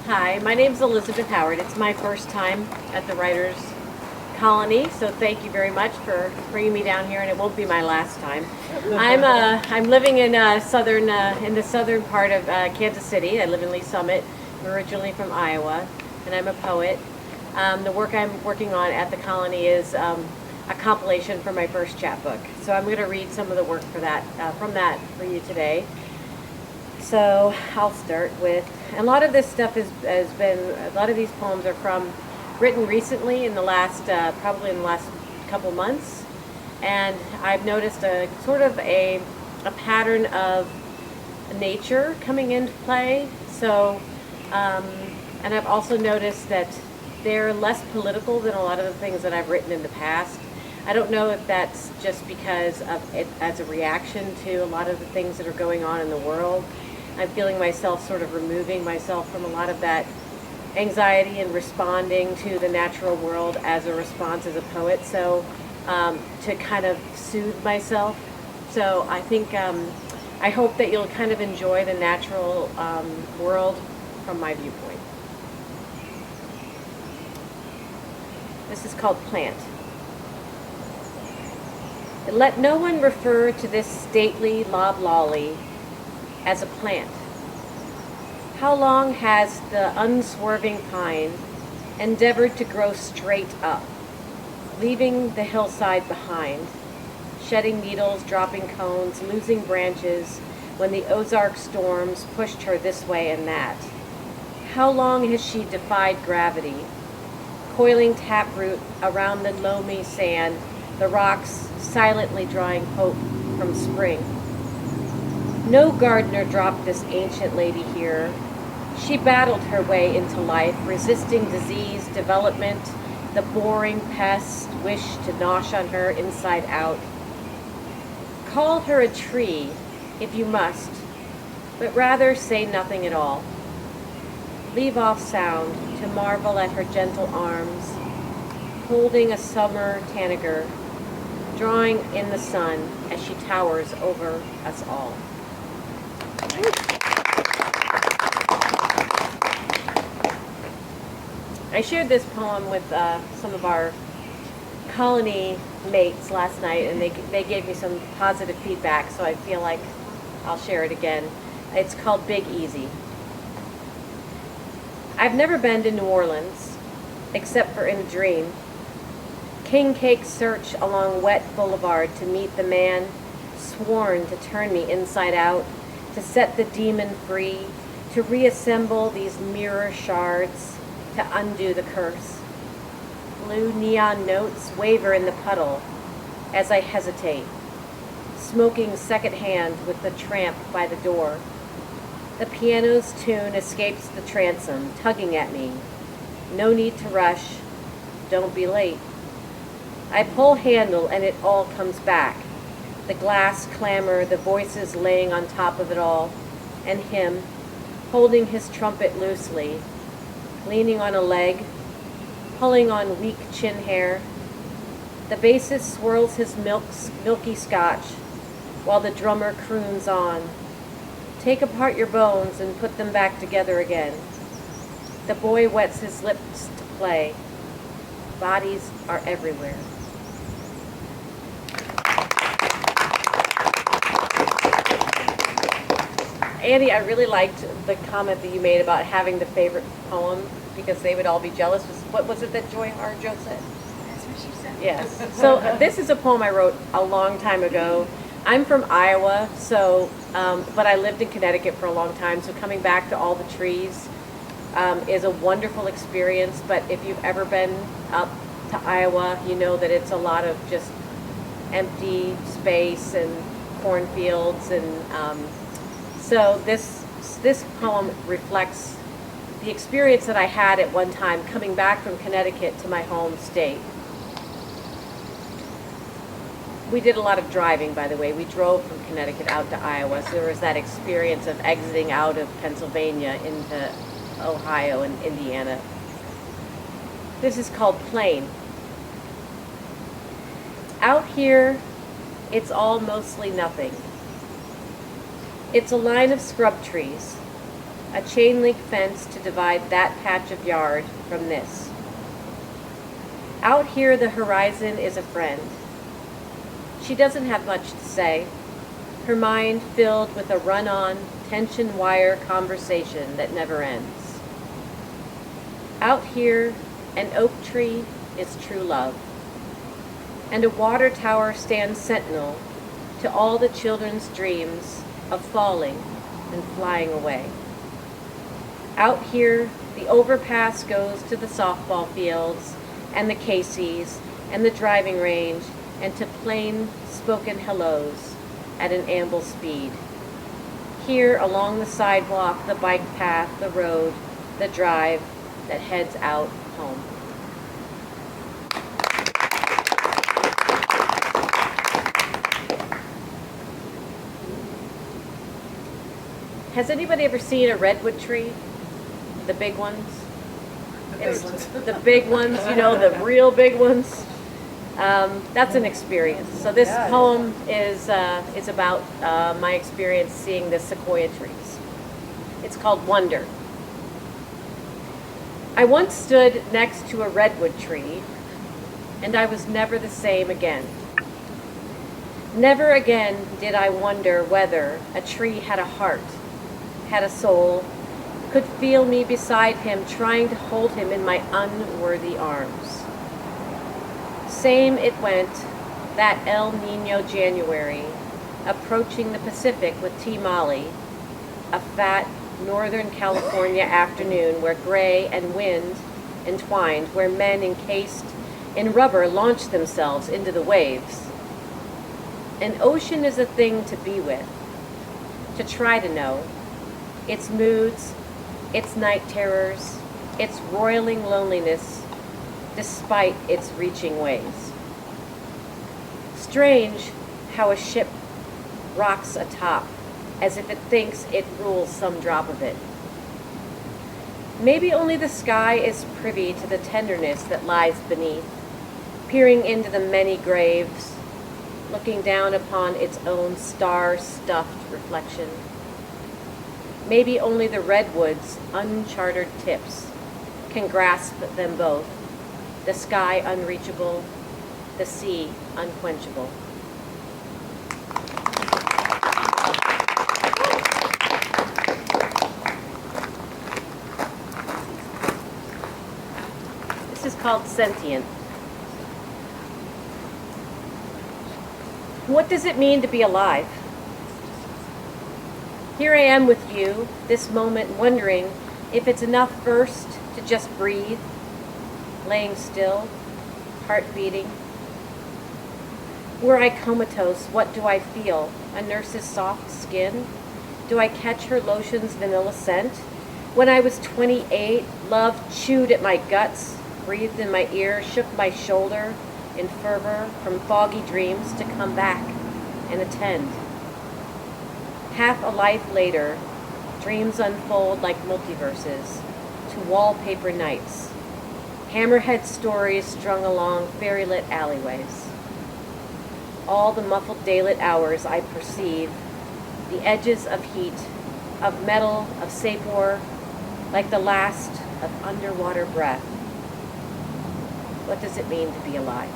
Hi, my name's Elizabeth Howard. It's my first time at the Writers Colony, so thank you very much for bringing me down here, and it won't be my last time. I'm living in the southern part of Kansas City. I live in Lee Summit. I'm originally from Iowa, and I'm a poet. The work I'm working on at the Colony is a compilation for my first chapbook. So I'm going to read some of the work for that from that for you today. So I'll start with, and a lot of this stuff has been, a lot of these poems are written recently in the last, probably in the last couple months. And I've noticed a sort of a pattern of nature coming into play. So, and I've also noticed that they're less political than a lot of the things that I've written in the past. I don't know if that's just because of it as a reaction to a lot of the things that are going on in the world. I'm feeling myself sort of removing myself from a lot of that anxiety and responding to the natural world as a response as a poet. So to kind of soothe myself. So I think, I hope that you'll kind of enjoy the natural world from my viewpoint. This is called Plant. Let no one refer to this stately loblolly as a plant. How long has the unswerving pine endeavored to grow straight up, leaving the hillside behind, shedding needles, dropping cones, losing branches when the Ozark storms pushed her this way and that? How long has she defied gravity, coiling taproot around the loamy sand, the rocks silently drawing hope from spring? No gardener dropped this ancient lady here. She battled her way into life, resisting disease, development, the boring pests wish to nosh on her inside out. Call her a tree, if you must, but rather say nothing at all. Leave off sound to marvel at her gentle arms, holding a summer tanager, drawing in the sun as she towers over us all. I shared this poem with some of our colony mates last night, and they gave me some positive feedback, so I feel like I'll share it again. It's called Big Easy. I've never been to New Orleans, except for in a dream. King cake search along wet boulevard to meet the man sworn to turn me inside out, to set the demon free, to reassemble these mirror shards, to undo the curse. Blue neon notes waver in the puddle as I hesitate, smoking secondhand with the tramp by the door. The piano's tune escapes the transom, tugging at me. No need to rush, don't be late. I pull handle and it all comes back. The glass clamor, the voices laying on top of it all, and him holding his trumpet loosely, leaning on a leg, pulling on weak chin hair. The bassist swirls his milky scotch while the drummer croons on. Take apart your bones and put them back together again. The boy wets his lips to play. Bodies are everywhere. Andy, I really liked the comment that you made about having the favorite poem because they would all be jealous. What was it that Joy Harjo said? That's what she said. Yes. So this is a poem I wrote a long time ago. I'm from Iowa, so but I lived in Connecticut for a long time. So coming back to all the trees is a wonderful experience. But if you've ever been up to Iowa, you know that it's a lot of just empty space and cornfields and. So this poem reflects the experience that I had at one time coming back from Connecticut to my home state. We did a lot of driving, by the way. We drove from Connecticut out to Iowa, so there was that experience of exiting out of Pennsylvania into Ohio and Indiana. This is called Plain. Out here, it's all mostly nothing. It's a line of scrub trees, a chain link fence to divide that patch of yard from this. Out here, the horizon is a friend. She doesn't have much to say, her mind filled with a run-on, tension wire conversation that never ends. Out here, an oak tree is true love, and a water tower stands sentinel to all the children's dreams of falling and flying away. Out here, the overpass goes to the softball fields and the Casey's and the driving range and to plain-spoken hellos at an amble speed. Here, along the sidewalk, the bike path, the road, the drive that heads out home. Has anybody ever seen a redwood tree? The big ones? The big ones, you know, the real big ones. That's an experience. So this poem is about my experience seeing the sequoia trees. It's called Wonder. I once stood next to a redwood tree, and I was never the same again. Never again did I wonder whether a tree had a heart, had a soul, could feel me beside him, trying to hold him in my unworthy arms. Same it went, that El Nino January, approaching the Pacific with T. Molly, a fat Northern California afternoon where gray and wind entwined, where men encased in rubber launched themselves into the waves. An ocean is a thing to be with, to try to know, its moods, its night terrors, its roiling loneliness, despite its reaching ways. Strange how a ship rocks atop, as if it thinks it rules some drop of it. Maybe only the sky is privy to the tenderness that lies beneath, peering into the many graves, looking down upon its own star-stuffed reflection. Maybe only the redwoods' unchartered tips can grasp them both, the sky unreachable, the sea unquenchable. This is called Sentient. What does it mean to be alive? Here I am with you, this moment, wondering if it's enough first to just breathe, laying still, heart beating. Were I comatose, what do I feel? A nurse's soft skin? Do I catch her lotion's vanilla scent? When I was 28, love chewed at my guts, breathed in my ear, shook my shoulder in fervor from foggy dreams to come back and attend. Half a life later, dreams unfold like multiverses to wallpaper nights, hammerhead stories strung along fairy-lit alleyways. All the muffled daylit hours I perceive, the edges of heat, of metal, of sapor, like the last of underwater breath. What does it mean to be alive?